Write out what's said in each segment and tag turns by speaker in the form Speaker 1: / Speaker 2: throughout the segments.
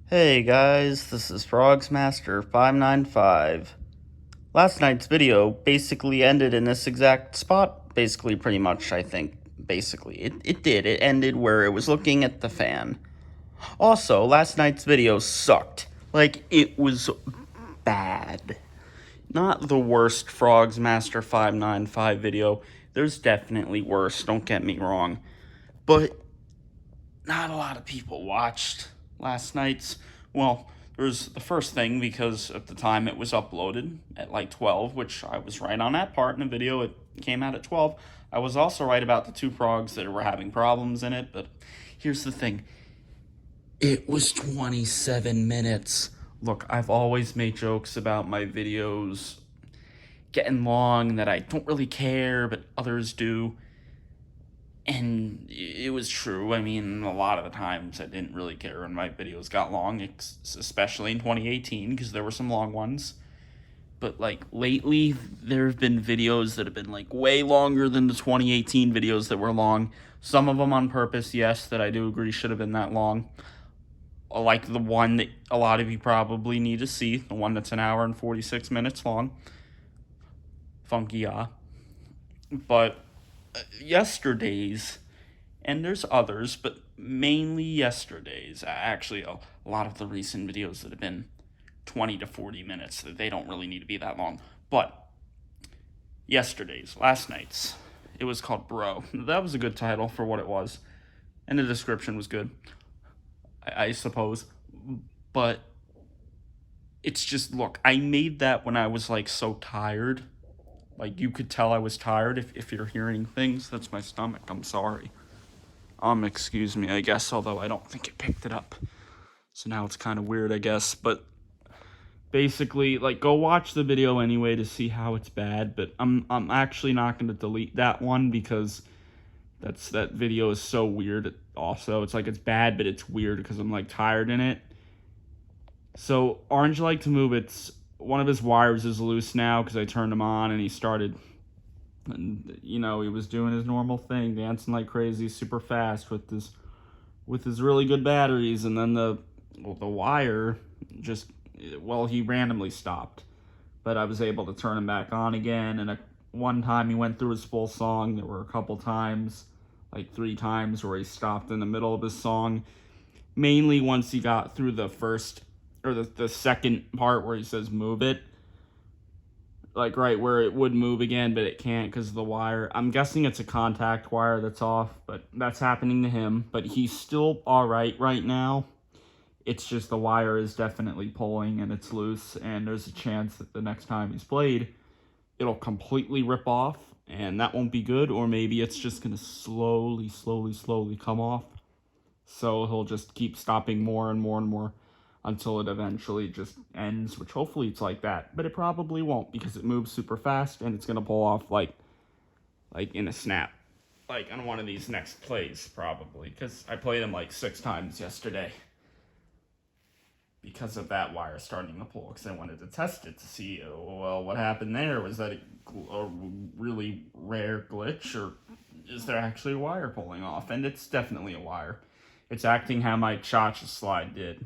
Speaker 1: Hey guys, this is Frogsmaster595. Last night's video basically ended in this exact spot. Basically, pretty much, I think. Basically, it did. It ended where it was looking at the fan. Also, last night's video sucked. Like, it was bad. Not the worst Frogsmaster595 video. There's definitely worse, don't get me wrong. But not a lot of people watched last night's. Well, there's the first thing because at the time it was uploaded at like 12, which I was right on that part in the video. It came out at 12. I was also right about the two frogs that were having problems in it, but here's the thing. It was 27 minutes. Look, I've always made jokes about my videos getting long, that I don't really care, but others do. And it was true. I mean, a lot of the times I didn't really care when my videos got long, especially in 2018, because there were some long ones. But, like, lately, there have been videos that have been, like, way longer than the 2018 videos that were long. Some of them on purpose, yes, that I do agree should have been that long. Like the one that a lot of you probably need to see, the one that's an hour and 46 minutes long. Funky, yeah. But yesterday's, and there's others, but mainly yesterday's. Actually, a lot of the recent videos that have been 20 to 40 minutes, they don't really need to be that long. But yesterday's, last night's, it was called Bro. That was a good title for what it was, and the description was good, I suppose. But it's just, look, I made that when I was like so tired. Like, you could tell I was tired if you're hearing things. That's my stomach. I'm sorry. Excuse me, I guess, although I don't think it picked it up. So now it's kind of weird, I guess. But basically, like, go watch the video anyway to see how it's bad. But I'm actually not going to delete that one because that video is so weird. Also, it's like it's bad, but it's weird because I'm like tired in it. So Orange like to move. It's one of his wires is loose now because I turned him on and he started. And he was doing his normal thing, dancing like crazy, super fast with his really good batteries, and then the wire just, well, he randomly stopped, but I was able to turn him back on again. And one time he went through his full song. There were a couple times, like 3 times, where he stopped in the middle of his song. Mainly once he got through the first or the second part where he says "move it." Like right where it would move again, but it can't because of the wire. I'm guessing it's a contact wire that's off, but that's happening to him. But he's still all right now. It's just the wire is definitely pulling and it's loose, and there's a chance that the next time he's played, it'll completely rip off, and that won't be good. Or maybe it's just going to slowly come off. So he'll just keep stopping more and more and more until it eventually just ends, which hopefully it's like that. But it probably won't because it moves super fast and it's going to pull off like in a snap. Like on one of these next plays, probably. Because I played him like 6 times yesterday. Because of that wire starting to pull. Because I wanted to test it to see, well, what happened there. Was that a really rare glitch? Or is there actually a wire pulling off? And it's definitely a wire. It's acting how my Cha-Cha slide did.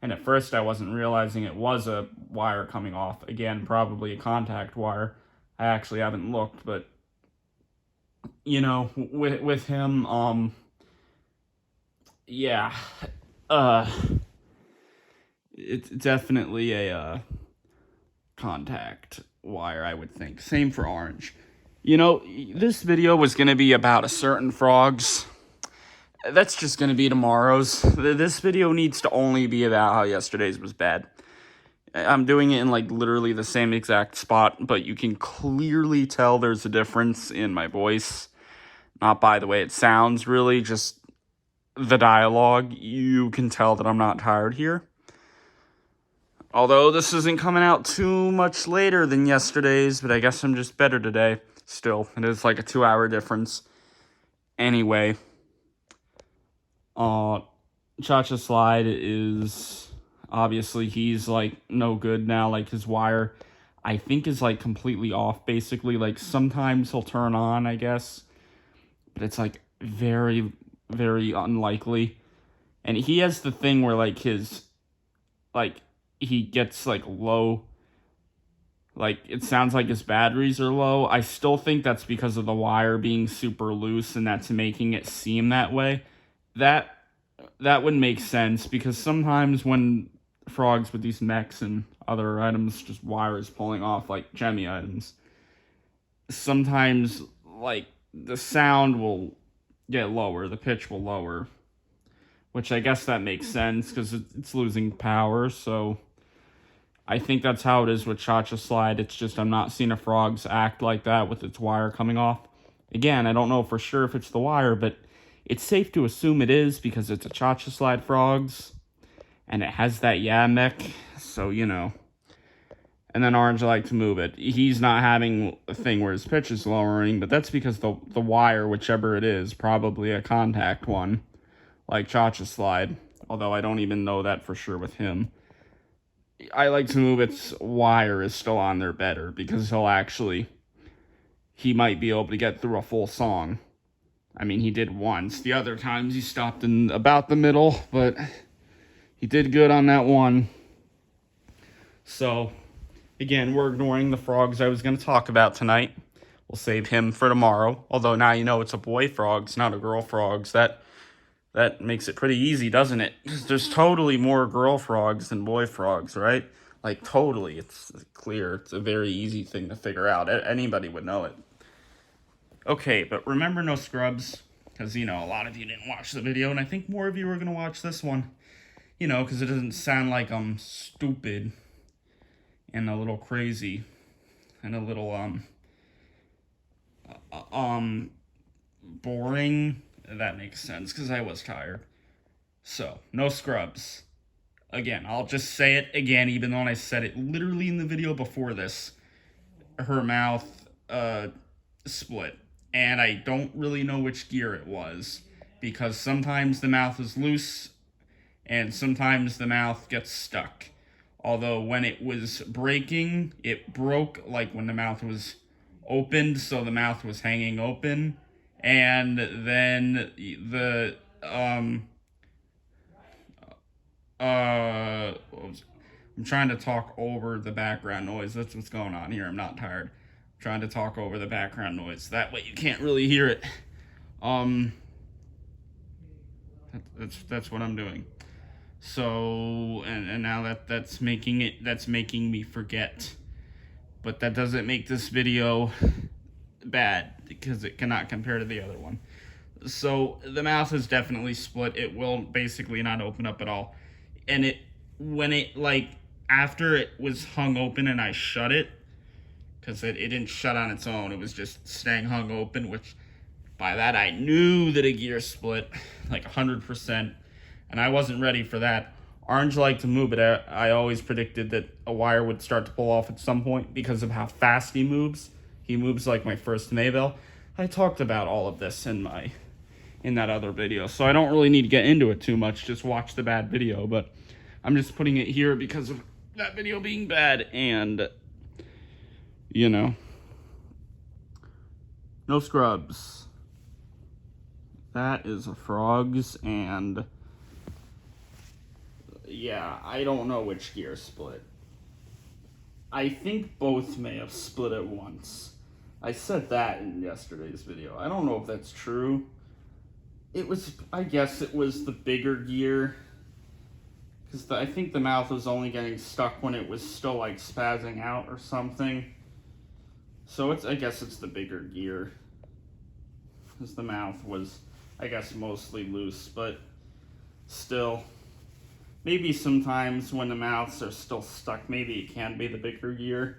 Speaker 1: And at first I wasn't realizing it was a wire coming off. Again, probably a contact wire. I actually haven't looked, but with him, yeah, it's definitely a contact wire, I would think. Same for Orange. This video was gonna be about a certain frogs. That's just going to be tomorrow's. This video needs to only be about how yesterday's was bad. I'm doing it in like literally the same exact spot, but you can clearly tell there's a difference in my voice. Not by the way it sounds, really, just the dialogue. You can tell that I'm not tired here. Although this isn't coming out too much later than yesterday's, but I guess I'm just better today. Still, it is like a 2-hour difference. Anyway. Cha-Cha Slide is, obviously, he's, like, no good now. Like, his wire, I think, is, like, completely off, basically. Like, sometimes he'll turn on, I guess. But it's, like, very, very unlikely. And he has the thing where, like, his
Speaker 2: like, he gets, like, low. Like, it sounds like his batteries are low. I still think that's because of the wire being super loose and that's making it seem that way. That that would make sense because sometimes when frogs with these mechs and other items, just wires pulling off, like Gemmy items, sometimes, like, the sound will get lower, the pitch will lower, which I guess that makes sense because it's losing power. So I think that's how it is with Cha-Cha Slide. It's just I'm not seeing a frog's act like that with its wire coming off. Again, I don't know for sure if it's the wire, but it's safe to assume it is because it's a Cha-Cha Slide frogs and it has that mech. So, And then Orange like to move it. He's not having a thing where his pitch is lowering, but that's because the wire, whichever it is, probably a contact one, like Cha-Cha Slide. Although I don't even know that for sure with him. I like to move its wire is still on there better because he might be able to get through a full song. I mean, he did once. The other times he stopped in about the middle, but he did good on that one. So, again, we're ignoring the frogs I was going to talk about tonight. We'll save him for tomorrow. Although now you know it's a boy frogs, not a girl frogs. That makes it pretty easy, doesn't it? There's totally more girl frogs than boy frogs, right? Like, totally. It's clear. It's a very easy thing to figure out. Anybody would know it. Okay, but remember no scrubs, because, a lot of you didn't watch the video, and I think more of you are going to watch this one, because it doesn't sound like I'm stupid and a little crazy and a little, boring. That makes sense, because I was tired. So, no scrubs. Again, I'll just say it again, even though I said it literally in the video before this. Her mouth, split. And I don't really know which gear it was, because sometimes the mouth is loose, and sometimes the mouth gets stuck. Although when it was breaking, it broke, like, when the mouth was opened, so the mouth was hanging open. And then I'm trying to talk over the background noise. That's what's going on here. I'm not tired. I'm trying to talk over the background noise. That way you can't really hear it. That's what I'm doing. So, and now that's making me forget. But that doesn't make this video bad because it cannot compare to the other one. So the mouth is definitely split. It will basically not open up at all. And when it, like, after it was hung open and I shut it, because it didn't shut on its own, it was just staying hung open, which by that I knew that a gear split, like 100%, and I wasn't ready for that. Orange liked to move it. I always predicted that a wire would start to pull off at some point because of how fast he moves. He moves like my first Maybell. I talked about all of this in that other video, so I don't really need to get into it too much. Just watch the bad video, but I'm just putting it here because of that video being bad, and no scrubs. That is a frogs, and yeah, I don't know which gear split. I think both may have split at once. I said that in yesterday's video. I don't know if that's true. I guess it was the bigger gear. Because I think the mouth was only getting stuck when it was still, like, spazzing out or something. So I guess it's the bigger gear. Because the mouth was, I guess, mostly loose. But still, maybe sometimes when the mouths are still stuck, maybe it can be the bigger gear.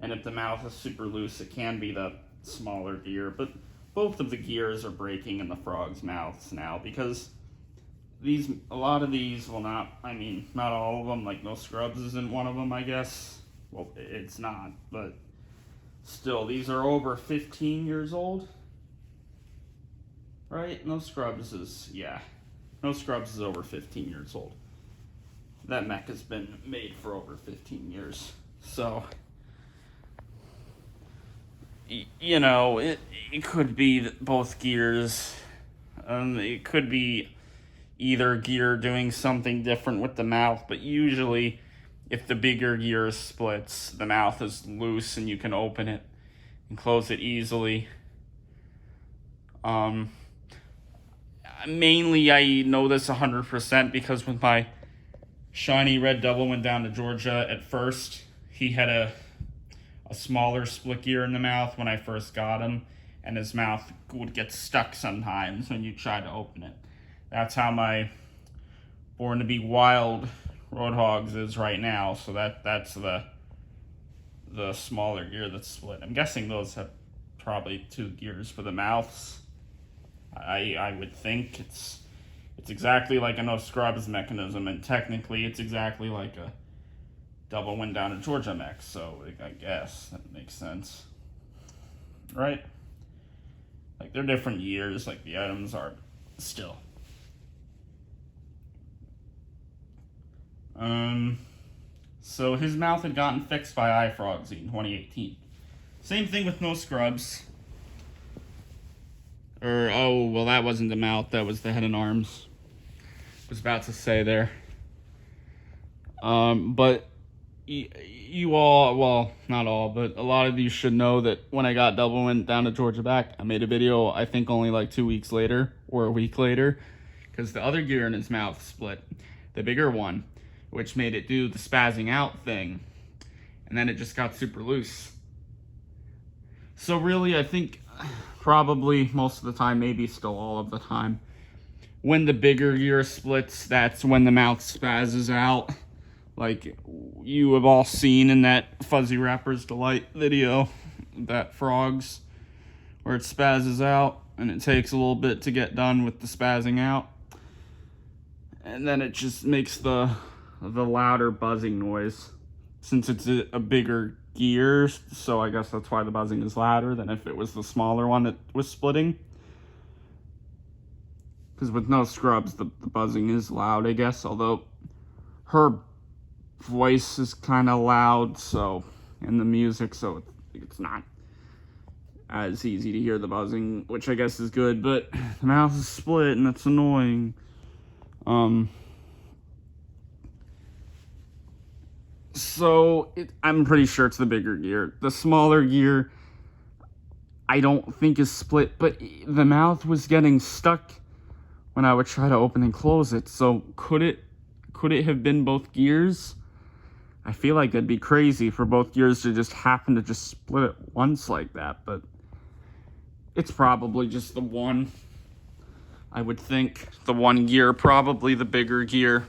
Speaker 2: And if the mouth is super loose, it can be the smaller gear. But both of the gears are breaking in the frog's mouths now, because a lot of these will not, not all of them, like no scrubs isn't one of them, I guess. Well, it's not, but still, these are over 15 years old, right? No scrubs is over 15 years old. That mech has been made for over 15 years, so it could be both gears. It could be either gear doing something different with the mouth, but usually if the bigger gear splits, the mouth is loose and you can open it and close it easily. Mainly I know this 100% because with my shiny red double went down to Georgia at first, he had a smaller split gear in the mouth when I first got him, and his mouth would get stuck sometimes when you try to open it. That's how my Born to Be Wild Roadhogs is right now, so that's the smaller gear that's split. I'm guessing those have probably 2 gears for the mouths. I would think it's exactly like a no scrubs mechanism, and technically it's exactly like a double went down to Georgia mech, so I guess that makes sense, right? Like, they're different years, like the items are still. So his mouth had gotten fixed by iFrogsy in 2018. Same thing with no scrubs. Oh, well, that wasn't the mouth, that was the head and arms. I was about to say there. But you all, well, not all, but a lot of you should know that when I got double went down to Georgia back, I made a video, I think only like 2 weeks later, or a week later, because the other gear in his mouth split, the bigger one, which made it do the spazzing out thing, and then it just got super loose. So really, I think probably most of the time, maybe still all of the time, when the bigger gear splits, that's when the mouth spazzes out. Like you have all seen in that Fuzzy Rapper's Delight video, that frogs, where it spazzes out, and it takes a little bit to get done with the spazzing out. And then it just makes the louder buzzing noise, since it's a bigger gear, so I guess that's why the buzzing is louder than if it was the smaller one that was splitting. Because with no scrubs, the buzzing is loud, I guess, although her voice is kind of loud, so, and the music, so it's not as easy to hear the buzzing, which I guess is good, but the mouth is split, and that's annoying. So I'm pretty sure it's the bigger gear. The smaller gear, I don't think is split, but the mouth was getting stuck when I would try to open and close it. So could it have been both gears? I feel like it'd be crazy for both gears to just happen to just split it once like that, but it's probably just the one. I would think the one gear, probably the bigger gear.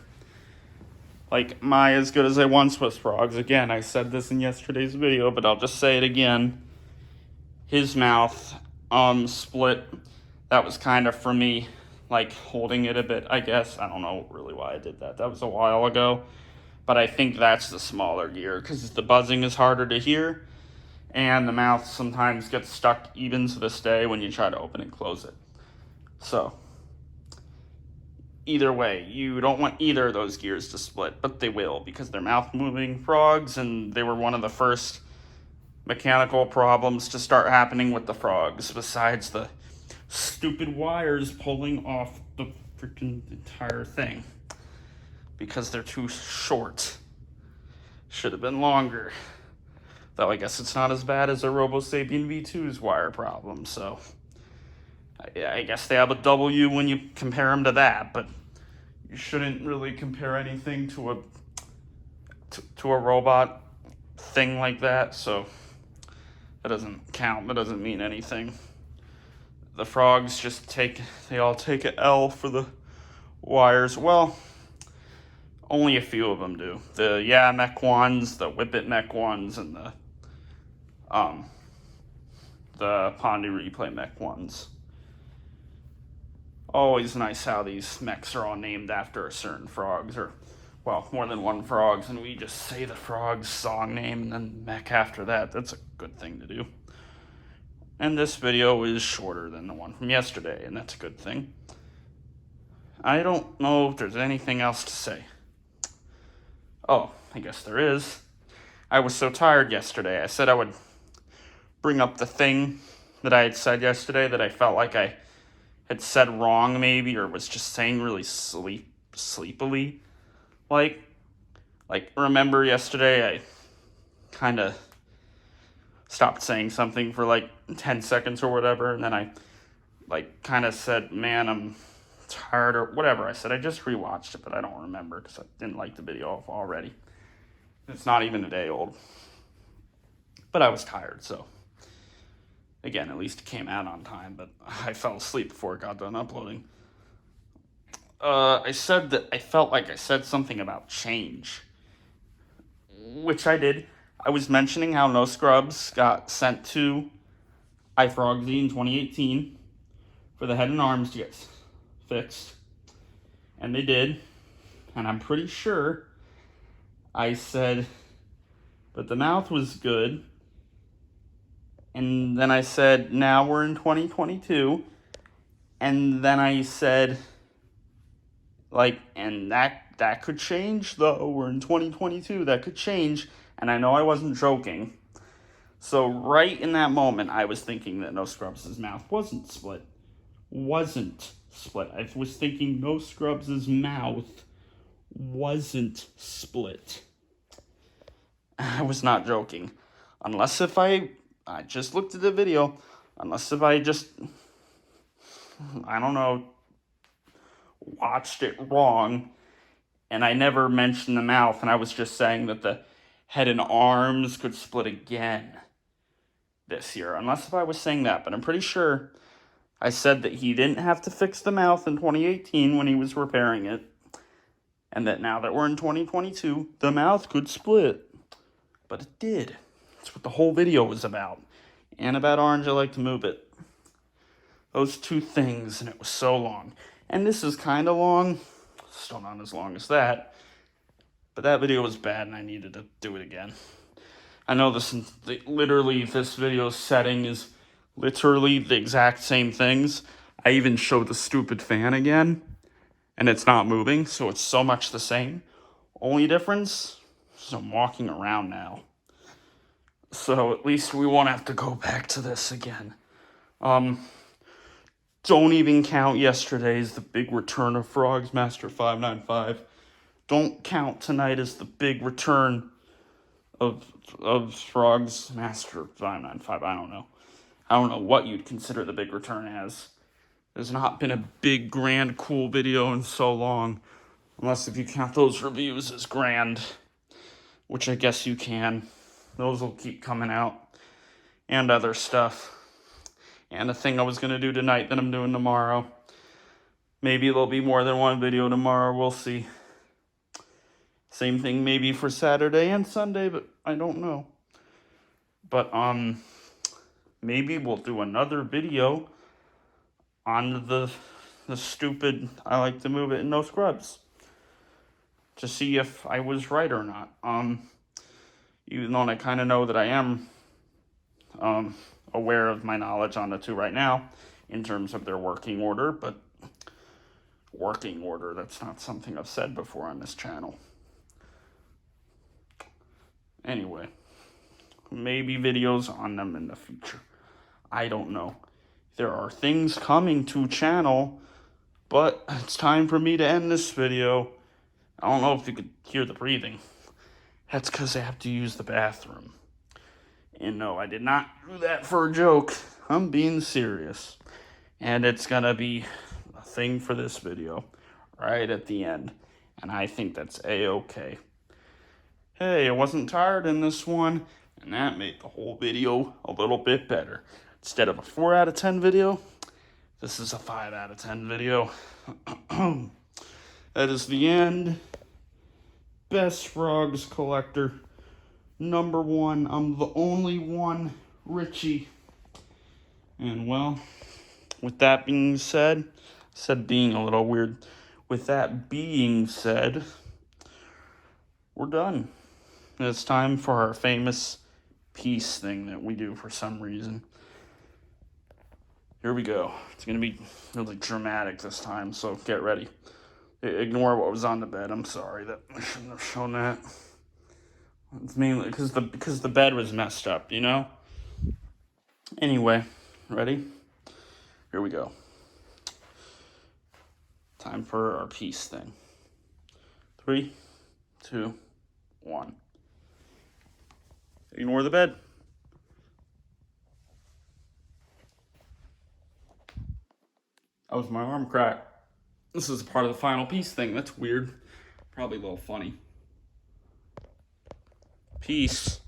Speaker 2: Like my As Good As I Once Was frogs. Again, I said this in yesterday's video, but I'll just say it again. His mouth split. That was kind of for me, like holding it a bit, I guess. I don't know really why I did that. That was a while ago. But I think that's the smaller gear, because the buzzing is harder to hear, and the mouth sometimes gets stuck even to this day when you try to open and close it. So either way, you don't want either of those gears to split, but they will, because they're mouth-moving frogs, and they were one of the first mechanical problems to start happening with the frogs, besides the stupid wires pulling off the freaking entire thing, because they're too short. Should have been longer. Though I guess it's not as bad as a Robo Sapien V2's wire problem, so I guess they have a W when you compare them to that, but you shouldn't really compare anything to a robot thing like that, so that doesn't count. That doesn't mean anything. The frogs they all take an L for the wires. Well, only a few of them do. The mech ones, the Whippet mech ones, and the Pondy Replay mech ones. Always nice how these mechs are all named after certain frogs, or, well, more than one frogs, and we just say the frog's song name and then mech after that. That's a good thing to do. And this video is shorter than the one from yesterday, and that's a good thing. I don't know if there's anything else to say. Oh, I guess there is. I was so tired yesterday. I said I would bring up the thing that I had said yesterday that I felt like I
Speaker 1: had said wrong maybe, or was just saying really sleepily. Like, remember yesterday I kind of stopped saying something for like 10 seconds or whatever, and then I like kind of said, man, I'm tired or whatever I said. I just rewatched it, but I don't remember because I didn't like the video already. It's not even a day old. But I was tired, so again, at least it came out on time, but I fell asleep before it got done uploading. I said that I felt like I said something about change, which I did. I was mentioning how No Scrubs got sent to iFrogzy in 2018 for the head and arms to get fixed, and they did. And I'm pretty sure I said, but the mouth was good. And then I said, now we're in 2022. And then I said, like, and that could change, though. We're in 2022. That could change. And I know I wasn't joking. So right in that moment, I was thinking that No Scrubs' mouth wasn't split. I was thinking No Scrubs' mouth wasn't split. I was not joking. Unless if I just looked at the video, unless if I just, I don't know, watched it wrong, and I never mentioned the mouth, and I was just saying that the head and arms could split again this year. Unless if I was saying that, but I'm pretty sure I said that he didn't have to fix the mouth in 2018 when he was repairing it, and that now that we're in 2022, the mouth could split. But it did. That's what the whole video was about. And about Orange, I Like to Move It. Those two things, and it was so long. And this is kind of long. Still not as long as that. But that video was bad, and I needed to do it again. I know this video's setting is literally the exact same things. I even showed the stupid fan again, and it's not moving, so it's so much the same. Only difference is I'm walking around now. So at least we won't have to go back to this again. Don't even count yesterday's The Big Return of Frogs Master 595. Don't count tonight as the big return of Frogs Master 595. I don't know. I don't know what you'd consider the big return as. There's not been a big, grand, cool video in so long. Unless if you count those reviews as grand. Which I guess you can. Those will keep coming out. And other stuff. And the thing I was going to do tonight that I'm doing tomorrow. Maybe there'll be more than one video tomorrow. We'll see. Same thing maybe for Saturday and Sunday, but I don't know. But, maybe we'll do another video on the stupid I Like to Move It and No Scrubs. To see if I was right or not. Even though I kind of know that I am aware of my knowledge on the two right now in terms of their working order, but working order, that's not something I've said before on this channel. Anyway, maybe videos on them in the future. I don't know. There are things coming to channel, but it's time for me to end this video. I don't know if you could hear the breathing. That's because I have to use the bathroom. And no, I did not do that for a joke. I'm being serious. And it's gonna be a thing for this video right at the end. And I think that's a-okay. Hey, I wasn't tired in this one, and that made the whole video a little bit better. Instead of a 4 out of 10 video, this is a 5 out of 10 video. That is the end. Best Frogs collector. Number 1. I'm the only one. Richie. And well, with that being said, being a little weird. With that being said, we're done. It's time for our famous peace thing that we do for some reason. Here we go. It's going to be really dramatic this time, so get ready. Ignore what was on the bed. I'm sorry that I shouldn't have shown that. It's mainly because the bed was messed up, you know? Anyway, ready? Here we go. Time for our peace thing. 3, 2, 1. Ignore the bed. That was my arm crack. This is part of the final piece thing. That's weird. Probably a little funny. Peace.